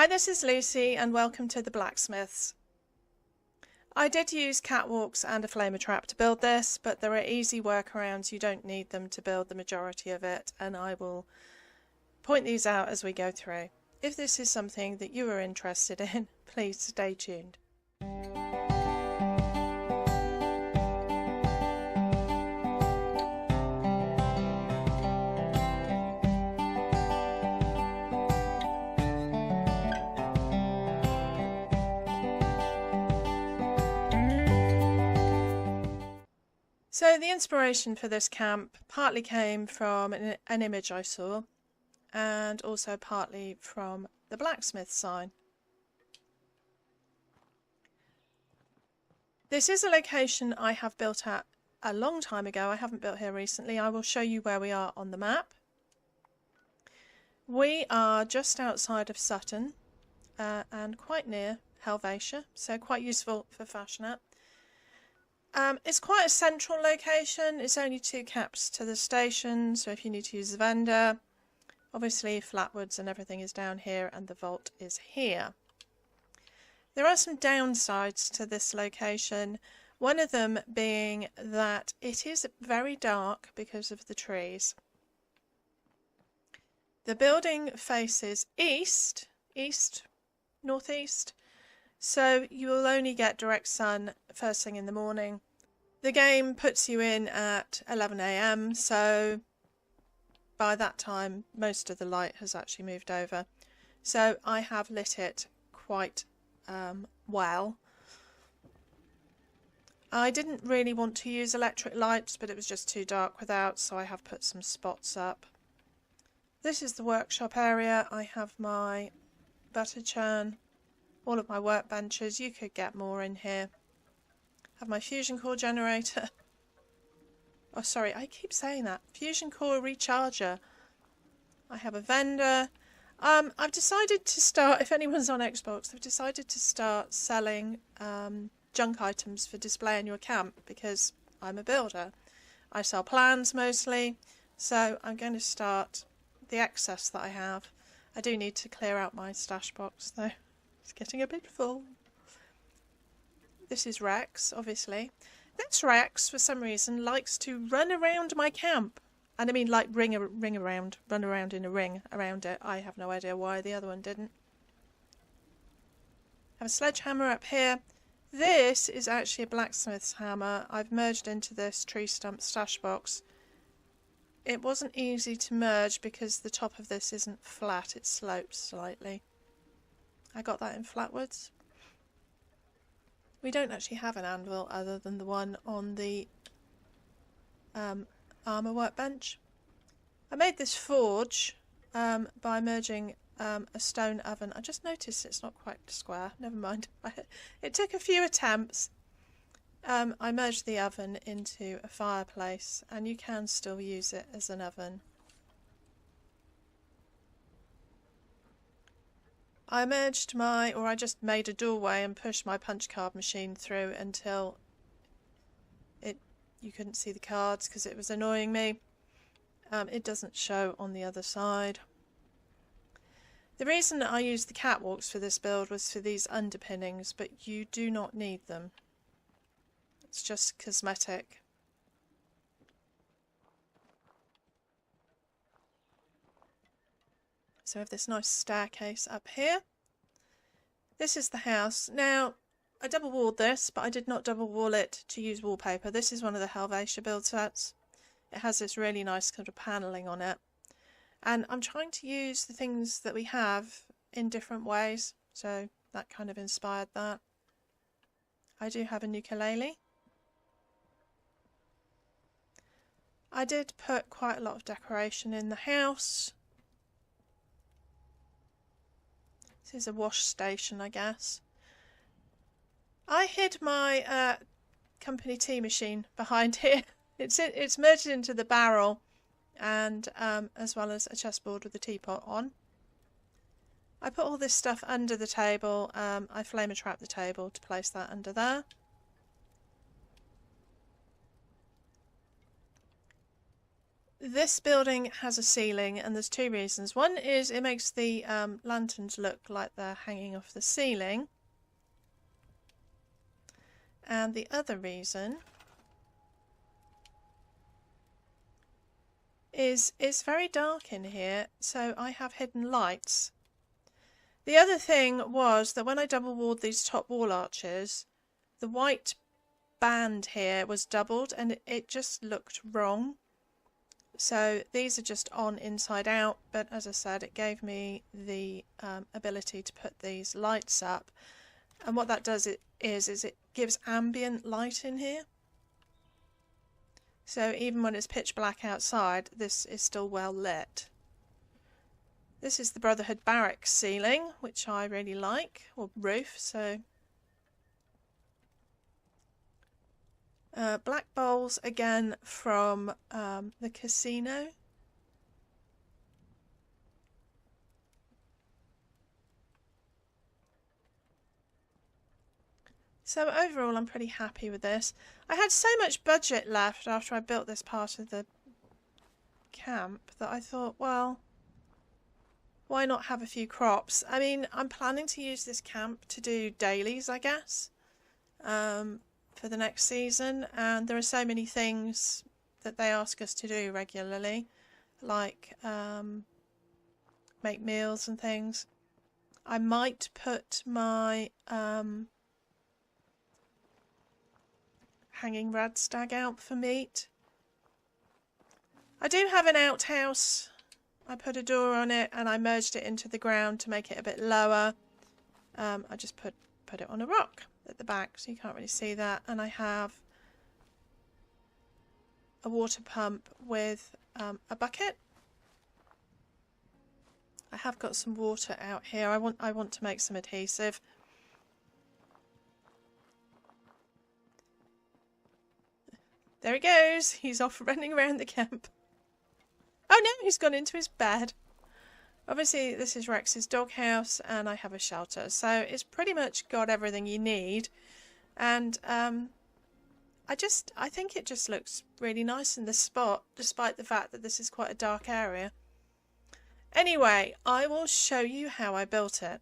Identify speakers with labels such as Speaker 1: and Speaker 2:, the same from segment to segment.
Speaker 1: Hi, this is Lucy and welcome to the Blacksmiths. I did use catwalks and a flamer trap to build this, but there are easy workarounds. You don't need them to build the majority of it, and I will point these out as we go through. If this is something that you are interested in, please stay tuned. So the inspiration for this camp partly came from an image I saw, and also partly from the blacksmith sign. This is a location I have built at a long time ago. I haven't built here recently. I will show you where we are on the map. We are just outside of Sutton and quite near Helvetia, so quite useful for fashionette. It's quite a central location. It's only 2 caps to the station, so if you need to use the vendor, obviously flatwoods and everything is down here and the vault is here. There are some downsides to this location, one of them being that it is very dark because of the trees. The building faces east, northeast, so you will only get direct sun first thing in the morning. The game puts you in at 11 AM, so by that time most of the light has actually moved over. So I have lit it quite well. I didn't really want to use electric lights, but it was just too dark without, so I have put some spots up. This is the workshop area. I have my butter churn, all of my workbenches. You could get more in here. Have my fusion core generator. Oh, sorry, I keep saying that. Fusion core recharger. I have a vendor. I've decided to start, if anyone's on Xbox, I've decided to start selling junk items for display in your camp because I'm a builder. I sell plans mostly, so I'm going to start the excess that I have. I do need to clear out my stash box though. It's getting a bit full. This is Rex, obviously. This Rex, for some reason, likes to run around my camp. And I mean like run around in a ring around it. I have no idea why the other one didn't. I have a sledgehammer up here. This is actually a blacksmith's hammer. I've merged into this tree stump stash box. It wasn't easy to merge because the top of this isn't flat, it slopes slightly. I got that in Flatwoods. We don't actually have an anvil other than the one on the armour workbench. I made this forge by merging a stone oven. I just noticed it's not quite square, never mind. It took a few attempts. I merged the oven into a fireplace and you can still use it as an oven. I just made a doorway and pushed my punch card machine through until you couldn't see the cards because it was annoying me. It doesn't show on the other side. The reason that I used the catwalks for this build was for these underpinnings, but you do not need them. It's just cosmetic. So I have this nice staircase up here. This is the house. Now, I double walled this, but I did not double wall it to use wallpaper. This is one of the Helvetia build sets. It has this really nice kind of panelling on it. And I'm trying to use the things that we have in different ways. So that kind of inspired that. I do have a ukulele. I did put quite a lot of decoration in the house. This is a wash station, I guess. I hid my company tea machine behind here. It's merged into the barrel, and as well as a chessboard with a teapot on. I put all this stuff under the table. I flamer trapped the table to place that under there. this building has a ceiling, and there's two reasons. One is it makes the lanterns look like they're hanging off the ceiling. And the other reason is it's very dark in here, so I have hidden lights. The other thing was that when I double walled these top wall arches, the white band here was doubled and it just looked wrong. So these are just on inside out, but as I said, it gave me the ability to put these lights up, and what that does is it gives ambient light in here. So even when it's pitch black outside, this is still well lit. This is the Brotherhood barracks ceiling, which I really like, or roof, so black bowls again from the casino. So overall I'm pretty happy with this. I had so much budget left after I built this part of the camp that I thought, well, why not have a few crops? I mean, I'm planning to use this camp to do dailies, I guess, for the next season, and there are so many things that they ask us to do regularly, like make meals and things. I might put my hanging radstag out for meat. I do have an outhouse. I put a door on it and I merged it into the ground to make it a bit lower. I just put it on a rock at the back so you can't really see that, and I have a water pump with a bucket. I have got some water out here. I want to make some adhesive. There he goes. He's off running around the camp. Oh no, he's gone into his bed. Obviously this is Rex's doghouse and I have a shelter, so it's pretty much got everything you need. And I think it just looks really nice in this spot, despite the fact that this is quite a dark area. Anyway, I will show you how I built it.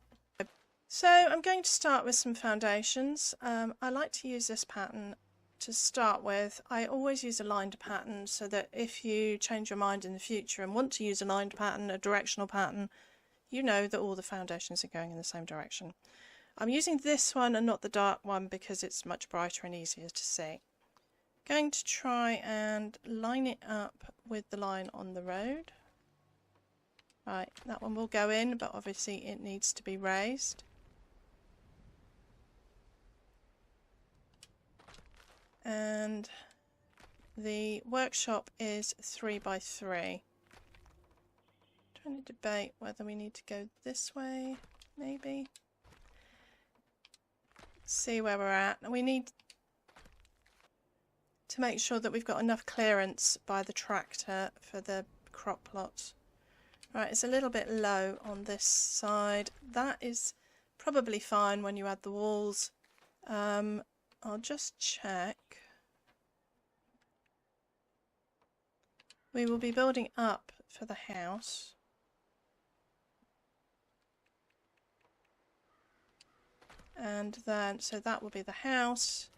Speaker 1: So I'm going to start with some foundations. I like to use this pattern to start with. I always use a lined pattern so that if you change your mind in the future and want to use a lined pattern, a directional pattern, you know that all the foundations are going in the same direction. I'm using this one and not the dark one because it's much brighter and easier to see. Going to try and line it up with the line on the road. Right, that one will go in, but obviously it needs to be raised. And the workshop is 3 by 3. Trying to debate whether we need to go this way, maybe. Let's see where we're at. We need to make sure that we've got enough clearance by the tractor for the crop plots. Right, it's a little bit low on this side. That is probably fine when you add the walls. I'll just check. We will be building up for the house. And then, so that will be the house.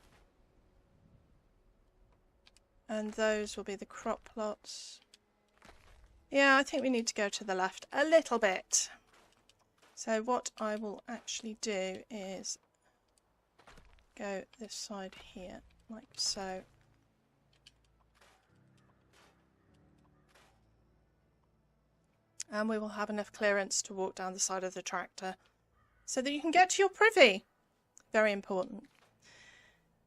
Speaker 1: And those will be the crop plots. Yeah, I think we need to go to the left a little bit. So what I will actually do is go this side here, like so. And we will have enough clearance to walk down the side of the tractor so that you can get to your privy. Very important.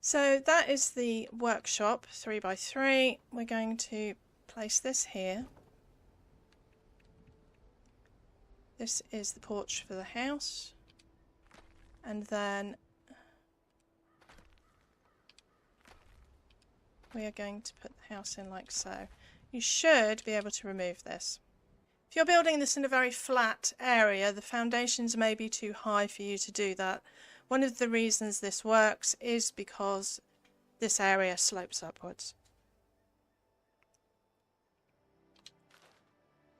Speaker 1: So that is the workshop, 3 by 3. We're going to place this here. This is the porch for the house. And then we are going to put the house in like so. You should be able to remove this. If you're building this in a very flat area, the foundations may be too high for you to do that. One of the reasons this works is because this area slopes upwards.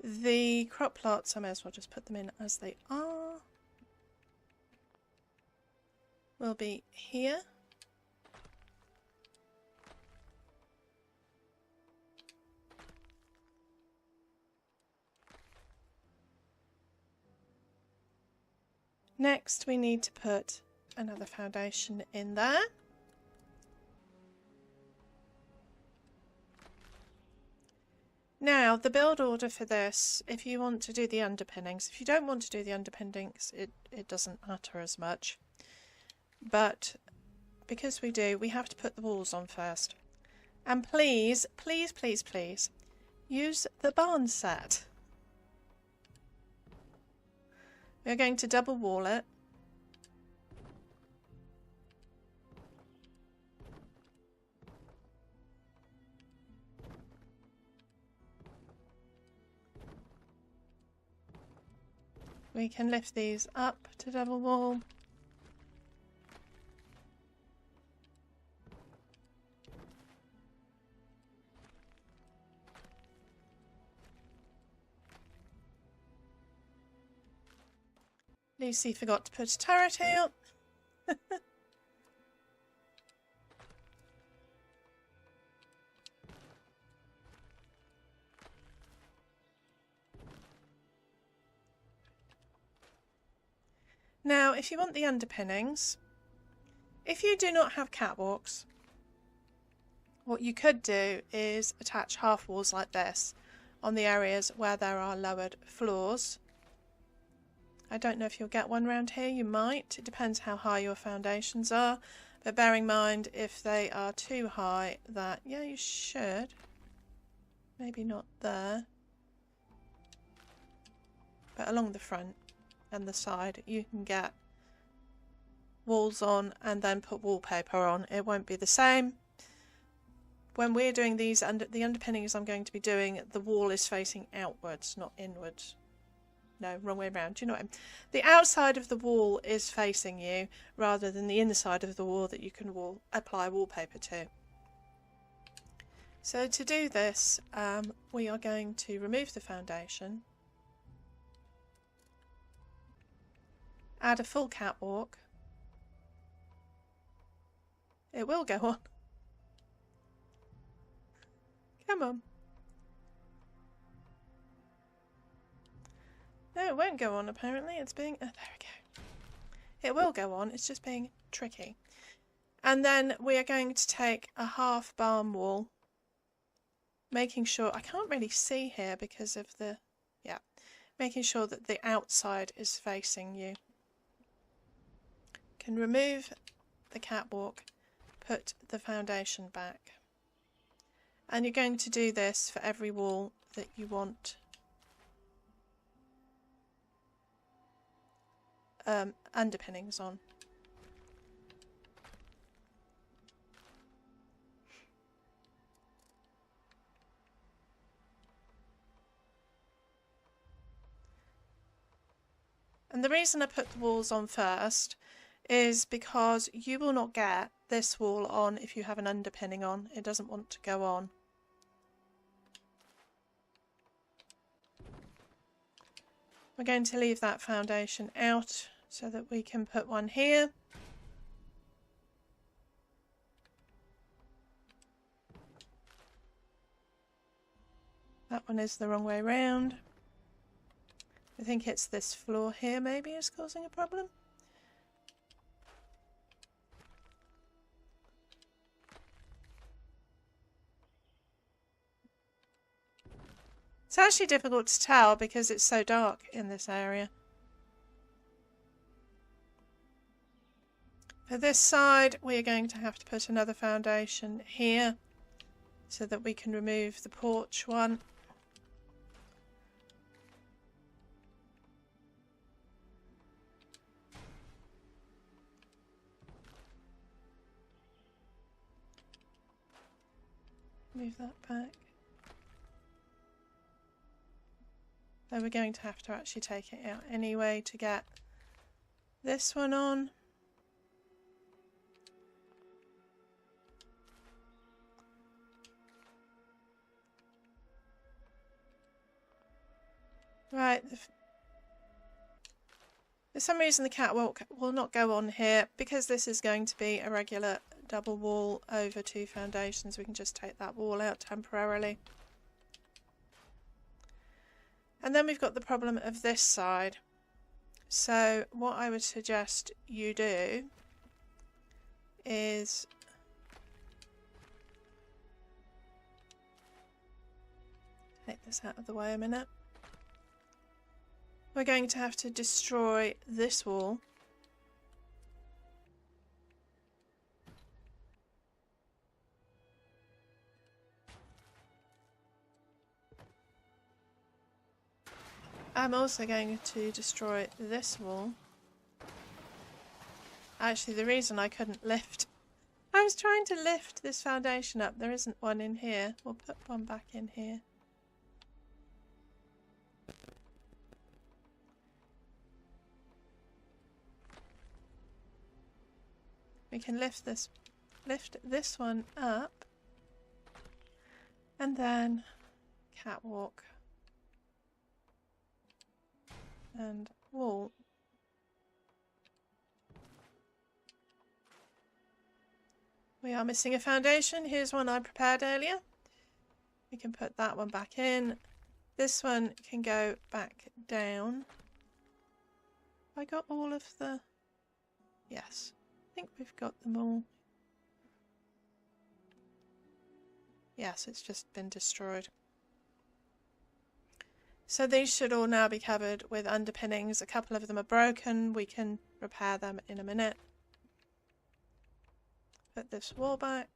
Speaker 1: The crop plots, I may as well just put them in as they are, will be here. Next we need to put another foundation in there. Now the build order for this, if you want to do the underpinnings, if you don't want to do the underpinnings, it doesn't matter as much. But because we do, we have to put the walls on first. And please, please, please, please, use the barn set. We're going to double wall it. We can lift these up to double wall. Lucy forgot to put a turret out. Now, if you want the underpinnings, if you do not have catwalks, what you could do is attach half walls like this on the areas where there are lowered floors. I don't know if you'll get one around here, you might. It depends how high your foundations are. But bear in mind, if they are too high, that, yeah, you should. Maybe not there. But along the front and the side, you can get walls on and then put wallpaper on. It won't be the same. When we're doing these, the underpinnings I'm going to be doing, the wall is facing outwards, not inwards. No, wrong way around. Do you know what I mean? The outside of the wall is facing you rather than the inside of the wall that you can apply wallpaper to. So to do this, we are going to remove the foundation, add a full catwalk. It will go on. Come on. No, it won't go on apparently. It's being... Oh, there we go. It will go on. It's just being tricky. And then we are going to take a half barn wall, making sure... I can't really see here because of the... Yeah. Making sure that the outside is facing you. Can remove the catwalk, put the foundation back. And you're going to do this for every wall that you want underpinnings on. And the reason I put the walls on first is because you will not get this wall on if you have an underpinning on. It doesn't want to go on. We're going to leave that foundation out so that we can put one here. That one is the wrong way round. I think it's this floor here maybe is causing a problem. It's actually difficult to tell because it's so dark in this area. For this side, we are going to have to put another foundation here so that we can remove the porch one. Move that back. Though we're going to have to actually take it out anyway to get this one on. Right. For some reason the catwalk will not go on here. Because this is going to be a regular double wall over 2 foundations, we can just take that wall out temporarily. And then we've got the problem of this side. So what I would suggest you do is take this out of the way a minute. We're going to have to destroy this wall. I'm also going to destroy this wall. Actually, the reason I couldn't lift... I was trying to lift this foundation up. There isn't one in here. We'll put one back in here. We can lift this one up, and then catwalk and wall. We are missing a foundation. Here's one I prepared earlier. We can put that one back in. This one can go back down. I got all of the... Yes. I think we've got them all. Yes, it's just been destroyed. So these should all now be covered with underpinnings. A couple of them are broken. We can repair them in a minute. Put this wall back.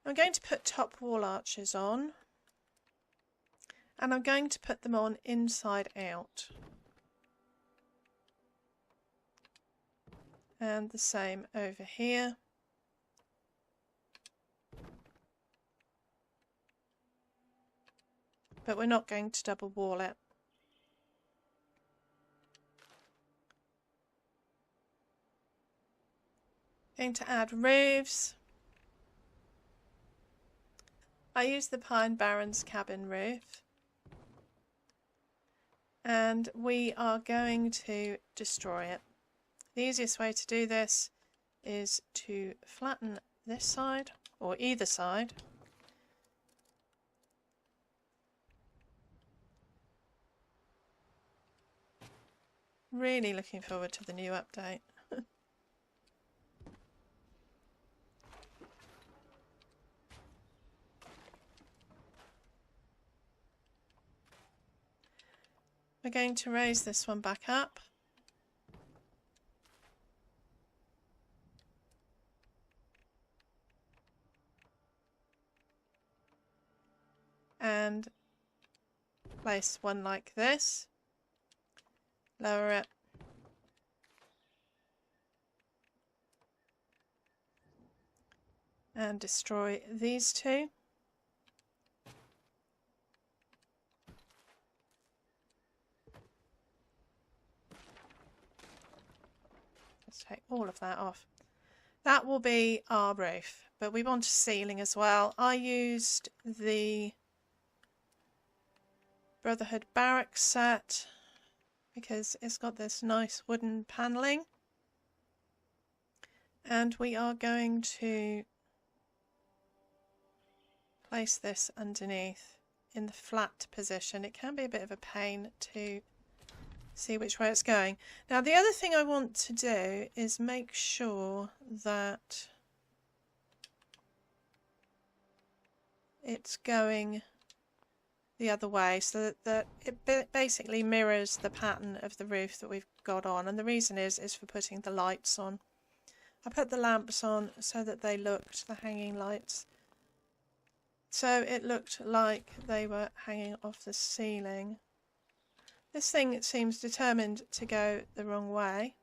Speaker 1: I'm going to put top wall arches on. And I'm going to put them on inside out. And the same over here. But we're not going to double wall it. Going to add roofs. I use the pine Barrens cabin roof. And we are going to destroy it. The easiest way to do this is to flatten this side, or either side. Really looking forward to the new update. We're going to raise this one back up. And place one like this, lower it, and destroy these two. Let's take all of that off. That will be our roof, but we want a ceiling as well. I used the Brotherhood barracks set because it's got this nice wooden panelling, and we are going to place this underneath in the flat position. It can be a bit of a pain to see which way it's going. Now the other thing I want to do is make sure that it's going the other way, so that it basically mirrors the pattern of the roof that we've got on. And the reason is for putting the lights on. I put the lamps on so that they looked, the hanging lights, so it looked like they were hanging off the ceiling. This thing, it seems determined to go the wrong way.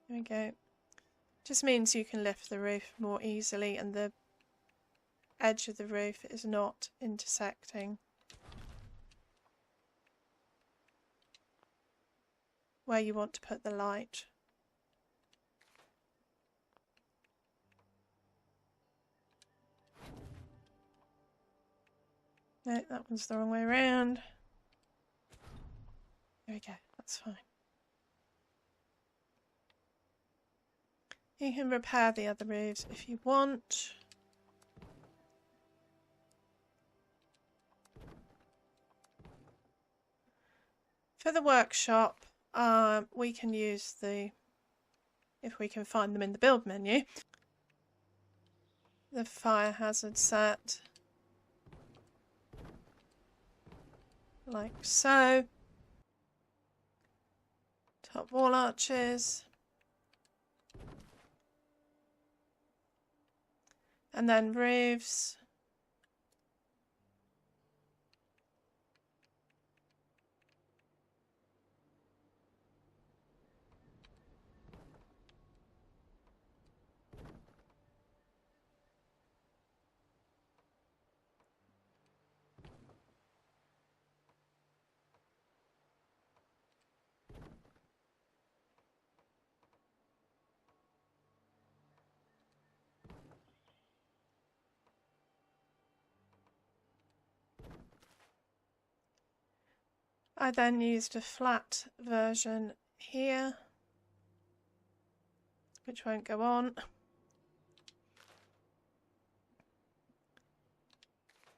Speaker 1: There we go. Just means you can lift the roof more easily and the edge of the roof is not intersecting where you want to put the light. No, that one's the wrong way around. There we go, that's fine. You can repair the other roofs if you want. For the workshop, we can use if we can find them in the build menu, the fire hazard set. Like so. Top wall arches. And then roofs. I then used a flat version here, which won't go on.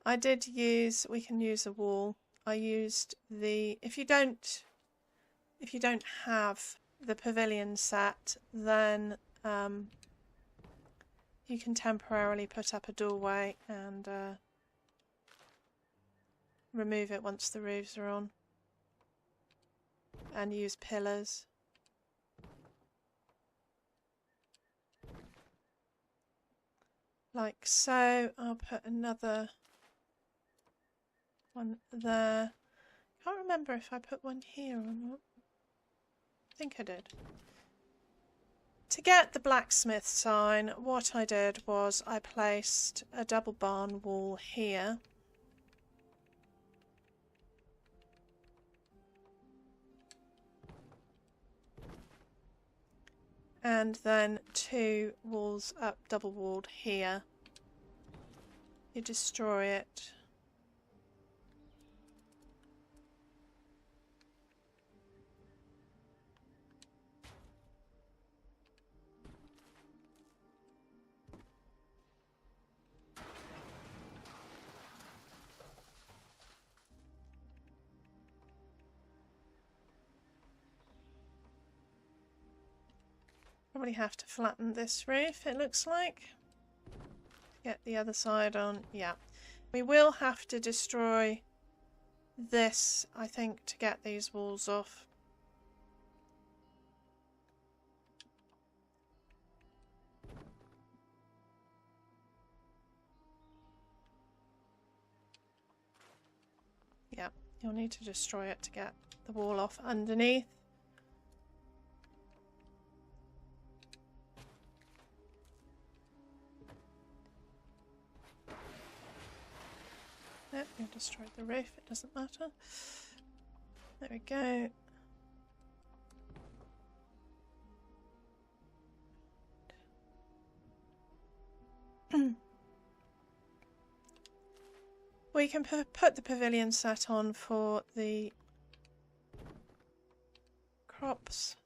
Speaker 1: I did use, we can use a wall. I used if you don't have the pavilion set, then you can temporarily put up a doorway and remove it once the roofs are on, and use pillars. Like so. I'll put another one there. Can't remember if I put one here or not. I think I did. To get the blacksmith sign, what I did was I placed a double barn wall here. And then 2 walls up, double walled here. You destroy it. Probably have to flatten this roof, it looks like. Get the other side on. Yeah. We will have to destroy this, I think, to get these walls off. Yeah, you'll need to destroy it to get the wall off underneath. Yep, you've destroyed the roof, it doesn't matter. There we go. We can put the pavilion set on for the crops.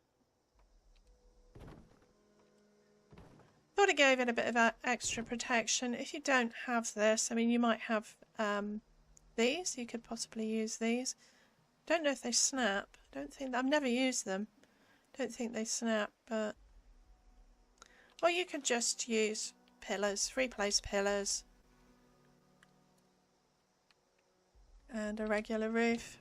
Speaker 1: Thought it gave it a bit of extra protection. If you don't have this, I mean, you might have these. You could possibly use these. Don't know if they snap. Don't think I've never used them. Don't think they snap, but or you could just use pillars, replace pillars, and a regular roof.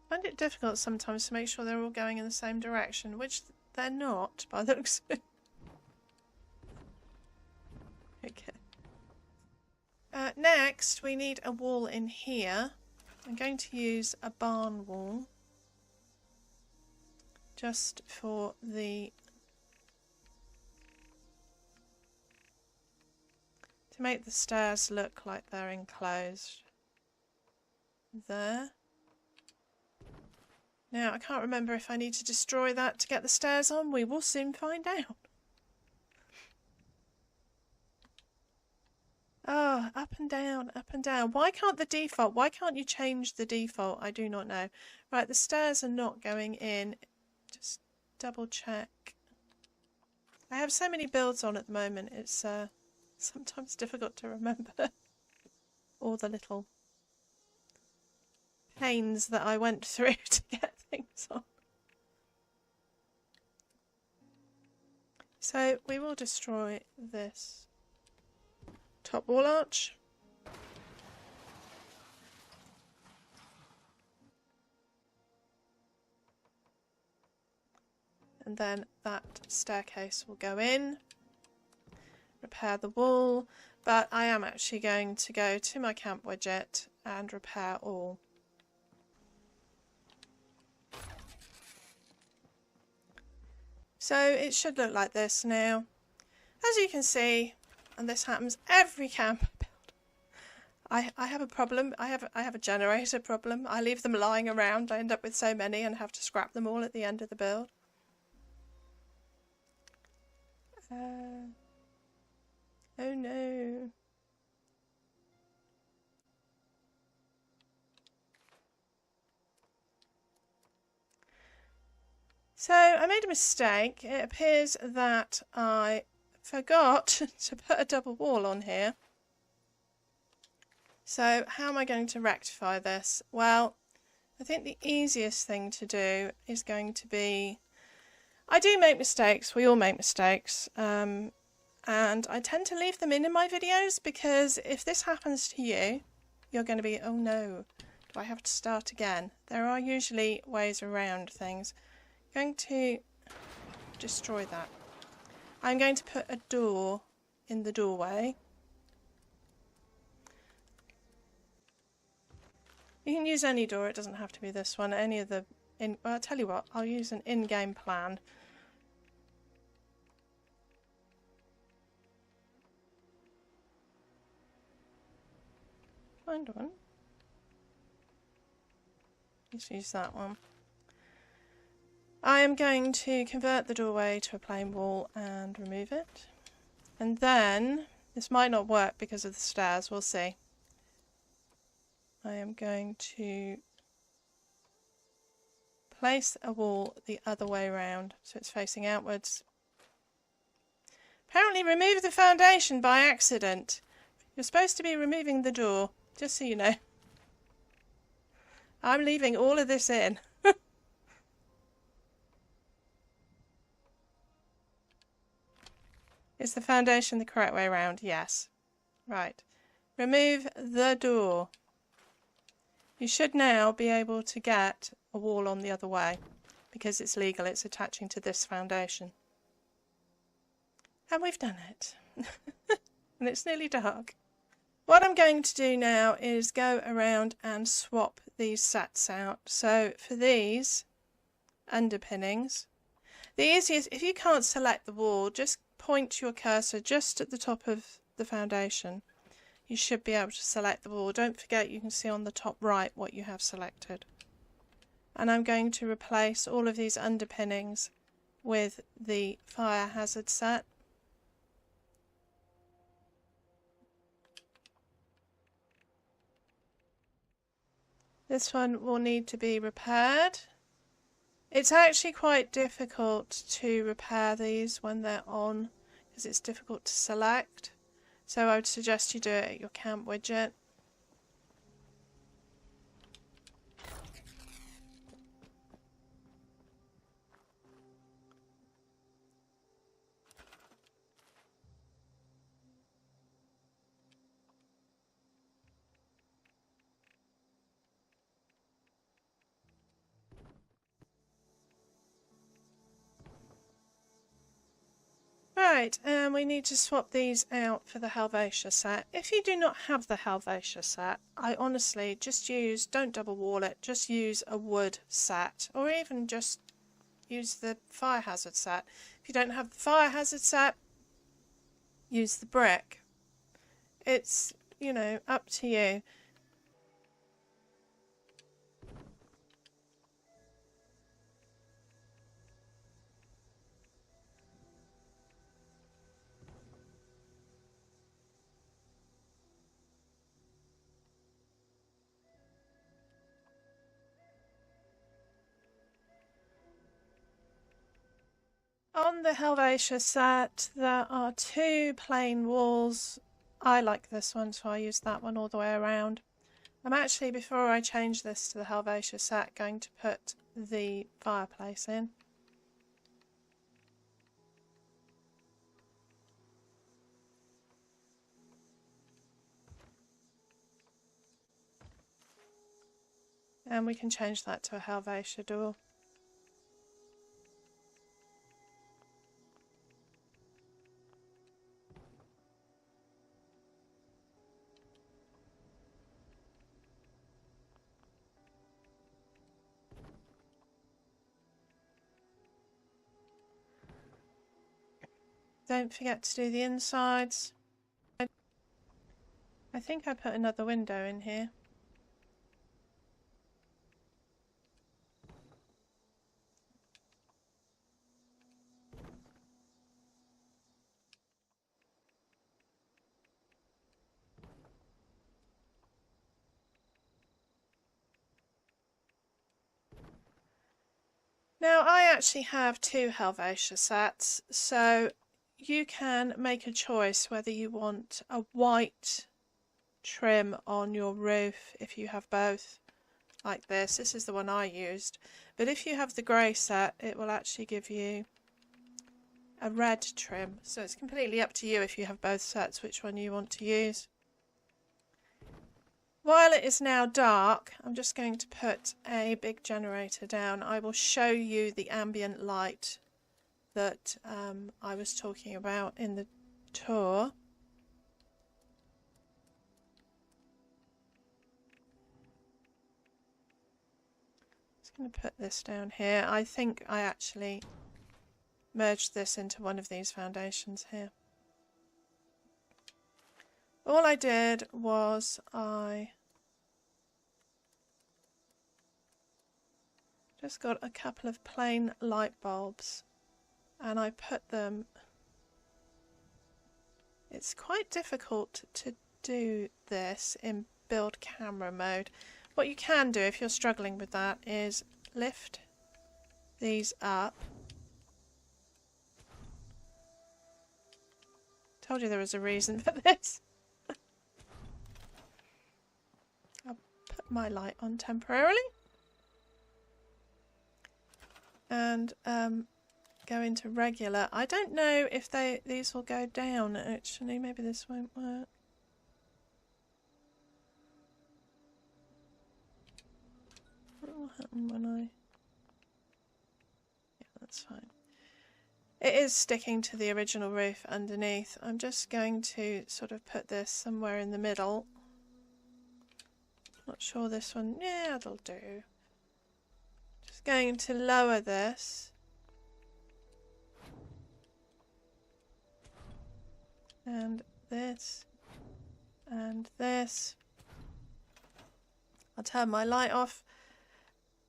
Speaker 1: I find it difficult sometimes to make sure they're all going in the same direction, which they're not by the looks of it. Okay. Next, we need a wall in here. I'm going to use a barn wall just for to make the stairs look like they're enclosed. there. Now, I can't remember if I need to destroy that to get the stairs on. We will soon find out. Oh, up and down, up and down. Why can't the default? Why can't you change the default? I do not know. Right, the stairs are not going in. Just double check. I have so many builds on at the moment. It's sometimes difficult to remember all the little pains that I went through to get things on. So we will destroy this top wall arch. And then that staircase will go in, repair the wall, but I am actually going to go to my camp widget and repair all. So it should look like this now. As you can see, and this happens every camp build, I have a problem. I have a generator problem. I leave them lying around. I end up with so many and have to scrap them all at the end of the build. Oh no. So I made a mistake. It appears that I forgot to put a double wall on here. So how am I going to rectify this? Well, I think the easiest thing to do is going to be... I do make mistakes. We all make mistakes. And I tend to leave them in my videos because if this happens to you, you're going to be, oh no, do I have to start again? There are usually ways around things. I'm going to destroy that. I'm going to put a door in the doorway. You can use any door, it doesn't have to be this one. Any of the... well, I'll tell you what, I'll use an in-game plan. Find one. Let's use that one. I am going to convert the doorway to a plain wall and remove it. And then, this might not work because of the stairs, we'll see. I am going to place a wall the other way around so it's facing outwards. Apparently remove the foundation by accident. You're supposed to be removing the door, just so you know. I'm leaving all of this in. Is the foundation the correct way around? Yes. Right. Remove the door. You should now be able to get a wall on the other way because it's legal, it's attaching to this foundation. And we've done it. And it's nearly dark. What I'm going to do now is go around and swap these sets out. So for these underpinnings, the easiest, if you can't select the wall, just point your cursor just at the top of the foundation. You should be able to select the wall. Don't forget you can see on the top right what you have selected. And I'm going to replace all of these underpinnings with the fire hazard set. This one will need to be repaired. It's actually quite difficult to repair these when they're on because it's difficult to select. So I would suggest you do it at your camp widget. Right, and we need to swap these out for the Helvetia set. If you do not have the Helvetia set, I honestly just use, don't double wall it, just use a wood set, or even just use the fire hazard set. If you don't have the fire hazard set, use the brick. It's, you know, up to you. On the Helvetia set, there are two plain walls. I like this one, so I use that one all the way around. I'm actually, before I change this to the Helvetia set, going to put the fireplace in. And we can change that to a Helvetia door. Don't forget to do the insides. I think I put another window in here. Now I actually have two Helvetia sets, so you can make a choice whether you want a white trim on your roof if you have both, like this. This is the one I used, but if you have the grey set, it will actually give you a red trim, so it's completely up to you if you have both sets which one you want to use. While it is now dark, I'm just going to put a big generator down. I will show you the ambient light that I was talking about in the tour. Just going to put this down here. I think I actually merged this into one of these foundations here. All I did was I just got a couple of plain light bulbs and I put them. It's quite difficult to do this in build camera mode. What you can do if you're struggling with that is lift these up. Told you there was a reason for this. I'll put my light on temporarily and go into regular. I don't know if these will go down actually. Maybe this won't work. What will happen when I... Yeah, that's fine. It is sticking to the original roof underneath. I'm just going to sort of put this somewhere in the middle. Not sure this one. Yeah, it'll do. Just going to lower this. And this. And this. I'll turn my light off.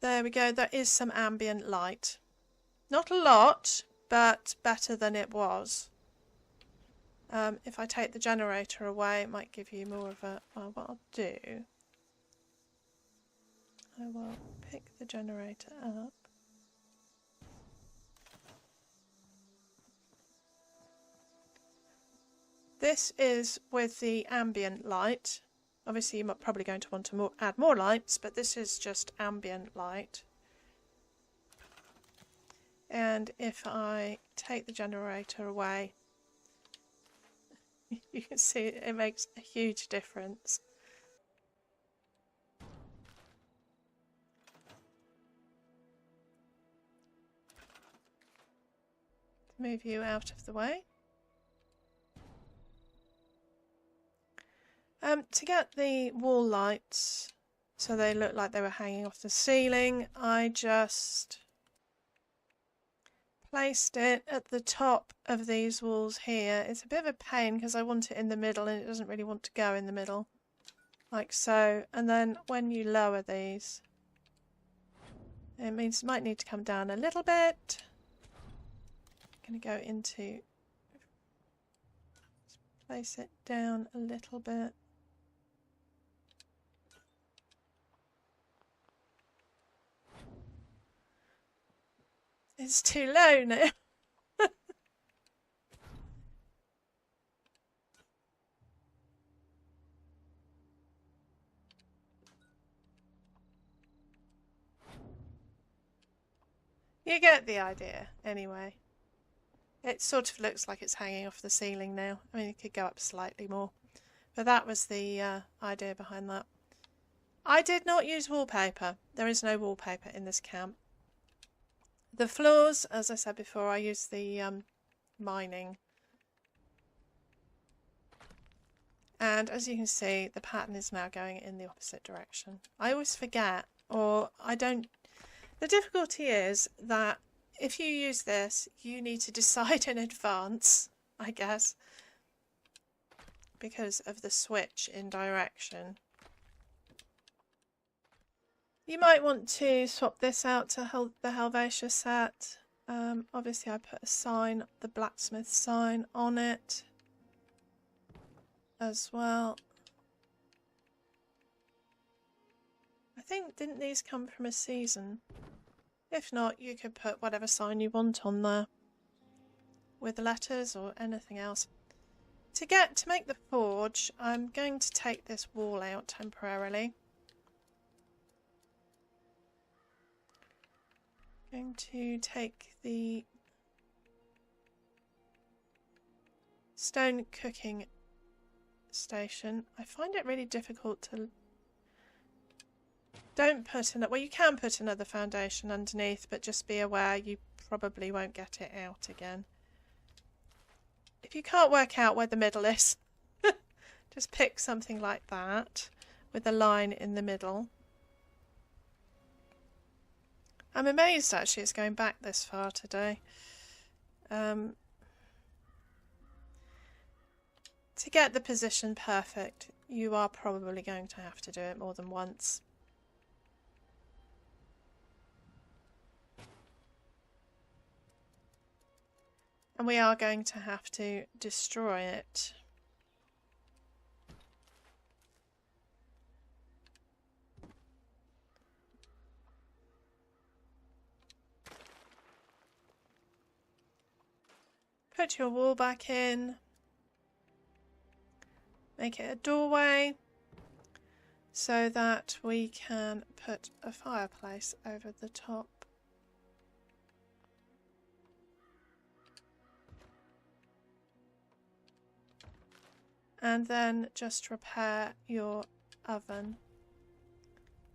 Speaker 1: There we go. There is some ambient light. Not a lot, but better than it was. If I take the generator away, it might give you more of a... Well, what I'll do... I will pick the generator up. This is with the ambient light. Obviously you're probably going to want to add more lights, but this is just ambient light. And if I take the generator away, you can see it makes a huge difference. Move you out of the way. To get the wall lights so they look like they were hanging off the ceiling, I just placed it at the top of these walls here. It's a bit of a pain because I want it in the middle and it doesn't really want to go in the middle, like so. And then when you lower these, it means it might need to come down a little bit. I'm going to go into, place it down a little bit. It's too low now. You get the idea, anyway. It sort of looks like it's hanging off the ceiling now. I mean, it could go up slightly more. But that was the idea behind that. I did not use wallpaper. There is no wallpaper in this camp. The floors, as I said before, I used the mining. And as you can see, the pattern is now going in the opposite direction. I always forget, or I don't... The difficulty is that if you use this, you need to decide in advance, I guess, because of the switch in direction. You might want to swap this out to the Helvetia set. Obviously I put a sign, the Blacksmith sign, on it as well. I think, didn't these come from a season? If not, you could put whatever sign you want on there with letters or anything else. To make the forge, I'm going to take this wall out temporarily. Going to take the stone cooking station. I find it really difficult to... Don't put another... Well, you can put another foundation underneath, but just be aware you probably won't get it out again. If you can't work out where the middle is, just pick something like that with a line in the middle. I'm amazed actually it's going back this far today. To get the position perfect, you are probably going to have to do it more than once. And we are going to have to destroy it. Put your wall back in. Make it a doorway so that we can put a fireplace over the top. And then just repair your oven.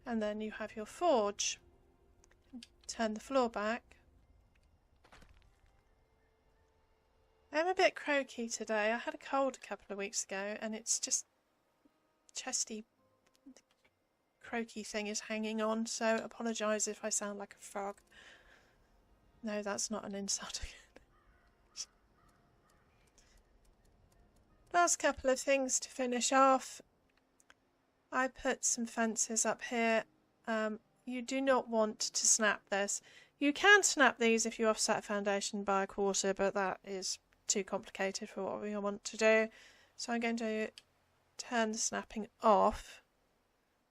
Speaker 1: And then you have your forge. Turn the floor back. I'm a bit croaky today. I had a cold a couple of weeks ago and it's just chesty croaky thing is hanging on, so apologise if I sound like a frog. No, that's not an insult. Last couple of things to finish off. I put some fences up here. You do not want to snap this. You can snap these if you offset a foundation by a quarter, but that is too complicated for what we want to do. So I'm going to turn the snapping off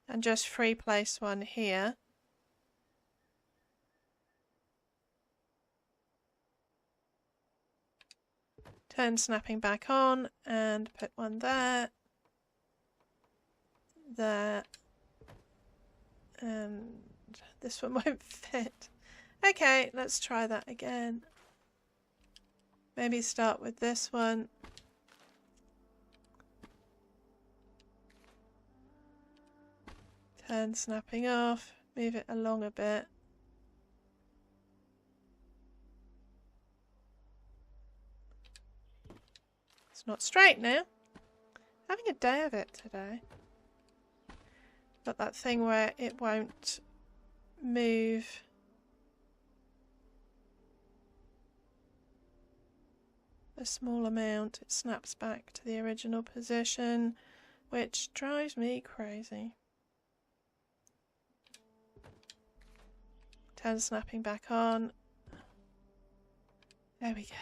Speaker 1: and just free place one here. Turn snapping back on and put one there, there, and this one won't fit. Okay, let's try that again. Maybe start with this one. Turn snapping off, move it along a bit. It's not straight now. Having a day of it today. Got that thing where it won't move. A small amount, it snaps back to the original position, which drives me crazy. Turn snapping back on. There we go.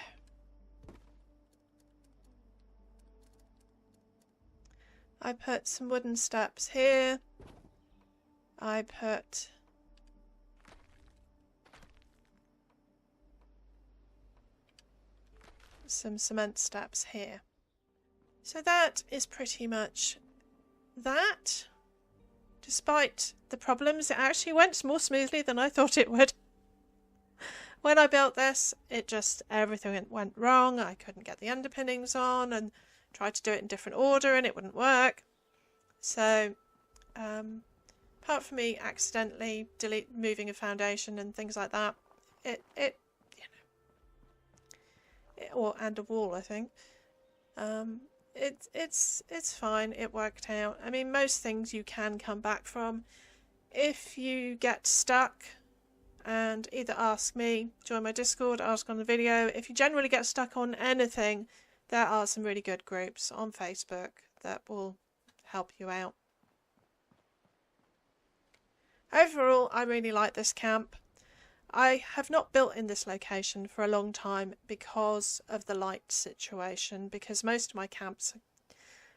Speaker 1: I put some wooden steps here. I put some cement steps here. So that is pretty much that. Despite the problems, it actually went more smoothly than I thought it would. When I built this, everything went wrong. I couldn't get the underpinnings on and tried to do it in different order and it wouldn't work. So, apart from me accidentally moving a foundation and things like that, and a wall, I think. It's fine. It worked out. I mean, most things you can come back from. If you get stuck, and either ask me, join my Discord, ask on the video. If you generally get stuck on anything, there are some really good groups on Facebook that will help you out. Overall, I really like this camp. I have not built in this location for a long time because of the light situation, because most of my camps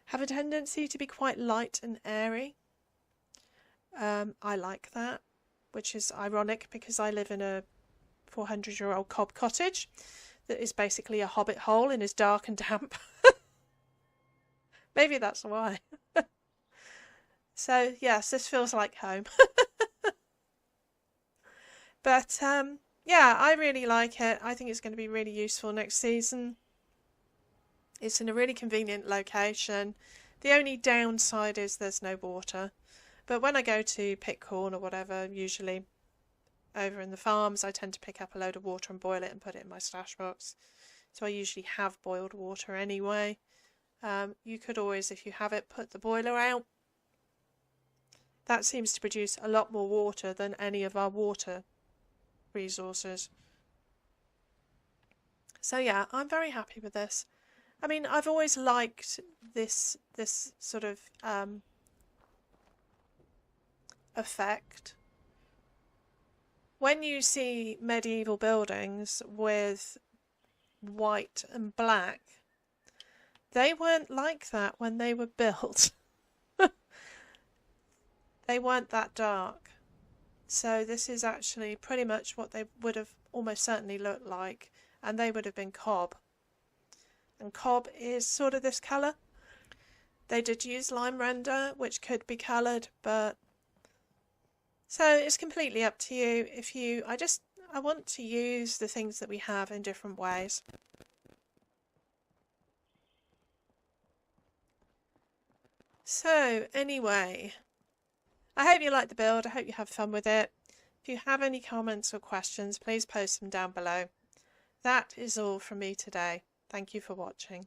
Speaker 1: have a tendency to be quite light and airy. I like that, which is ironic because I live in a 400-year-old cob cottage that is basically a hobbit hole and is dark and damp. Maybe that's why. So, yes, this feels like home. But, yeah, I really like it. I think it's going to be really useful next season. It's in a really convenient location. The only downside is there's no water. But when I go to pick corn or whatever, usually over in the farms, I tend to pick up a load of water and boil it and put it in my stash box. So I usually have boiled water anyway. You could always, if you have it, put the boiler out. That seems to produce a lot more water than any of our water resources. So yeah, I'm very happy with this. I mean, I've always liked this sort of effect. When you see medieval buildings with white and black, they weren't like that when they were built. They weren't that dark. So this is actually pretty much what they would have almost certainly looked like, and they would have been cob. And cob is sort of this colour. They did use lime render, which could be coloured, but so it's completely up to you. I want to use the things that we have in different ways. So anyway, I hope you like the build. I hope you have fun with it. If you have any comments or questions, please post them down below. That is all from me today. Thank you for watching.